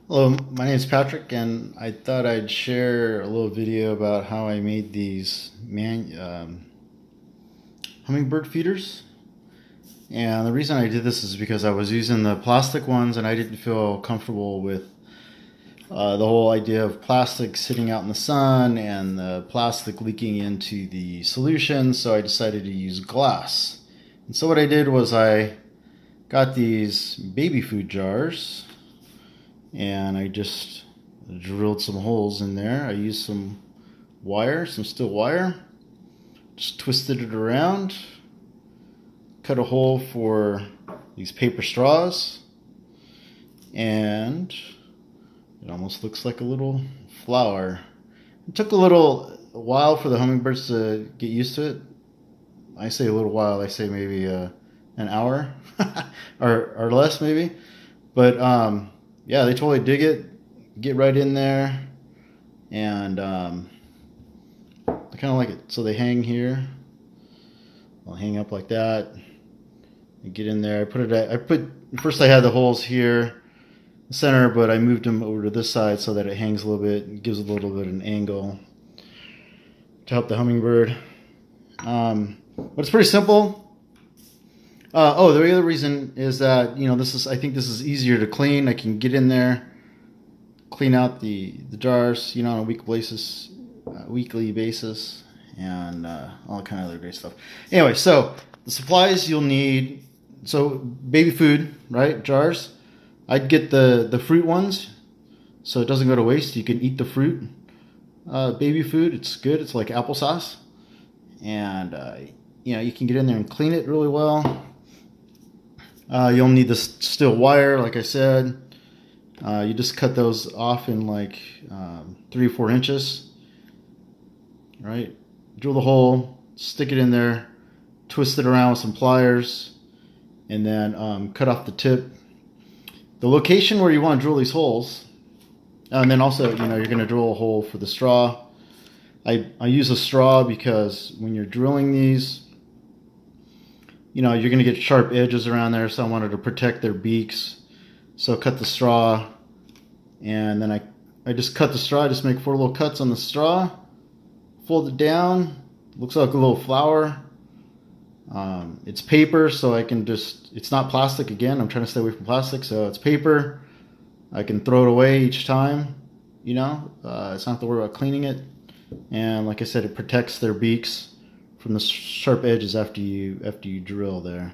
Hello, my name is Patrick, and I thought I'd share a little video about how I made these hummingbird feeders. And the reason I did this is because I was using the plastic ones, and I didn't feel comfortable with the whole idea of plastic sitting out in the sun and the plastic leaking into the solution. So I decided to use glass. And so what I did was I got these baby food jars, and I just drilled some holes in there. I used some wire, some steel wire, just twisted it around, cut a hole for these paper straws, and it almost looks like a little flower. It took a little while for the hummingbirds to get used to it. I say a little while, I say maybe an hour or less maybe, but yeah, they totally dig it. Get right in there, and I kind of like it. So they hang here. I'll hang up like that. And get in there. First I had the holes here, in the center, but I moved them over to this side so that it hangs a little bit and gives a little bit of an angle to help the hummingbird. But it's pretty simple. The other reason is that, I think this is easier to clean. I can get in there, clean out the jars, on a weekly basis, and all kind of other great stuff. Anyway, so the supplies you'll need, so baby food, right, jars. I'd get the fruit ones, so it doesn't go to waste. You can eat the fruit. Baby food, it's good. It's like applesauce. And, you can get in there and clean it really well. You'll need the steel wire, like I said. You just cut those off in like 3 or 4 inches. Right? Drill the hole, stick it in there, twist it around with some pliers, and then cut off the tip. The location where you want to drill these holes, and then also, you're going to drill a hole for the straw. I use a straw because when you're drilling these, you're going to get sharp edges around there, so I wanted to protect their beaks. So cut the straw, and then I just cut the straw, just make 4 little cuts on the straw, fold it down, looks like a little flower. It's paper, so I can it's not plastic again, I'm trying to stay away from plastic, so it's paper. I can throw it away each time, it's not have to worry about cleaning it. And like I said, it protects their beaks from the sharp edges after you drill there.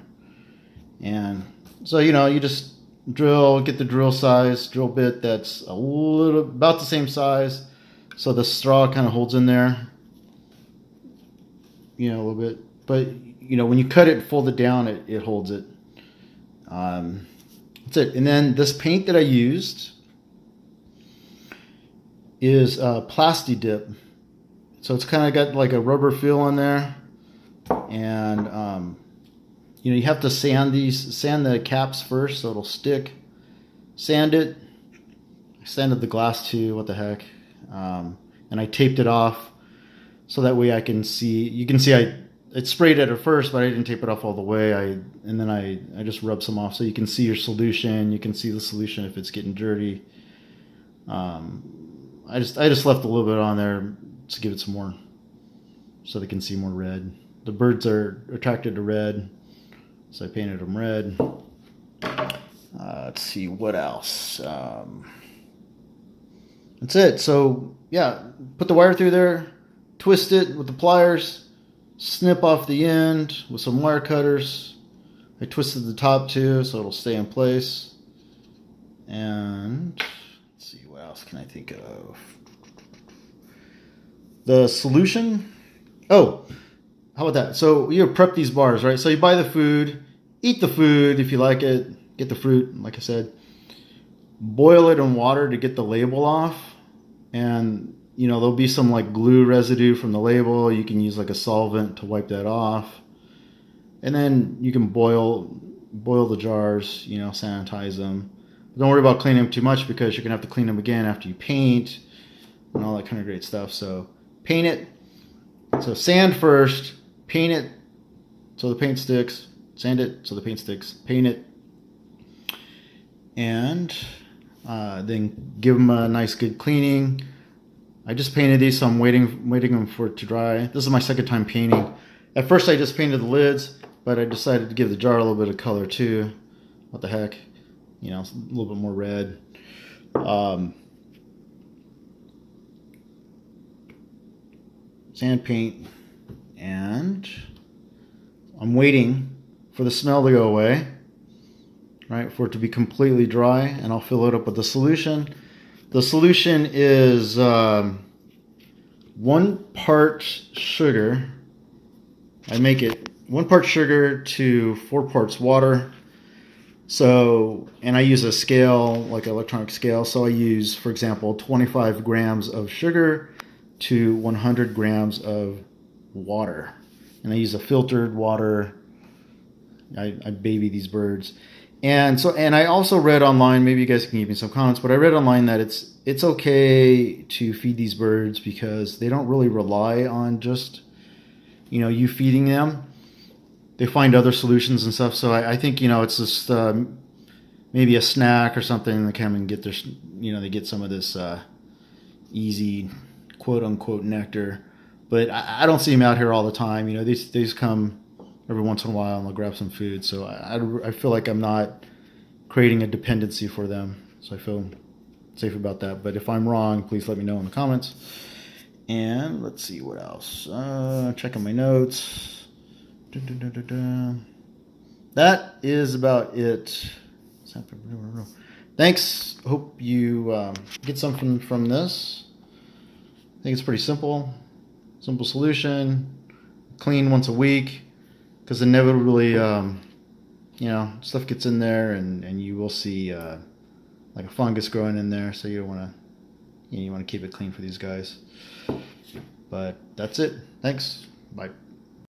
And so you just get the drill bit that's about the same size, so the straw kind of holds in there, a little bit. But when you cut it, fold it down, it holds it. That's it. And then this paint that I used is Plasti-Dip. So it's kind of got like a rubber feel on there. And, you have to sand the caps first so it'll stick. Sand it. I sanded the glass too, what the heck. And I taped it off so that way you can see I sprayed it at first, but I didn't tape it off all the way. And then I just rubbed some off so you can see your solution. You can see the solution if it's getting dirty. I just left a little bit on there to give it some more, so they can see more red. The birds are attracted to red, so I painted them red. Let's see what else. That's it. So yeah, put the wire through there, twist it with the pliers, snip off the end with some wire cutters. I twisted the top too, so it'll stay in place. And let's see, what else can I think of? The solution. Oh, how about that? So you prep these bars, right? So you buy the food, eat the food if you like it, get the fruit, like I said. Boil it in water to get the label off. And, there'll be some like glue residue from the label. You can use like a solvent to wipe that off. And then you can boil the jars, sanitize them. But don't worry about cleaning them too much because you're going to have to clean them again after you paint and all that kind of great stuff. So paint it. So sand first, paint it so the paint sticks, sand it so the paint sticks, paint it, and Then give them a nice good cleaning. I just painted these, so I'm waiting them for it to dry. This is my second time painting. At first I just painted the lids, but I decided to give the jar a little bit of color too. What the heck? You know, a little bit more red. Sand paint, and I'm waiting for the smell to go away, right, for it to be completely dry, and I'll fill it up with the solution. The solution is 1 part sugar. I make it 1 part sugar to 4 parts water. So, and I use a scale, like an electronic scale. So I use, for example, 25 grams of sugar to 100 grams of water. And I use a filtered water. I baby these birds. And I also read online, maybe you guys can give me some comments, but I read online that it's okay to feed these birds because they don't really rely on just, you know, you feeding them. They find other solutions and stuff. So I think, you know, it's just maybe a snack or something. They come and get their, you know, they get some of this easy quote unquote nectar. But I don't see them out here all the time. You know, these come every once in a while and they'll grab some food. So I feel like I'm not creating a dependency for them. So I feel safe about that. But if I'm wrong, please let me know in the comments. And let's see what else. Checking my notes. That is about it. Thanks. Hope you get something from this. I think it's pretty simple. Simple solution. Clean once a week, because inevitably, you know, stuff gets in there, and you will see like a fungus growing in there. So you want to keep it clean for these guys. But that's it. Thanks. Bye.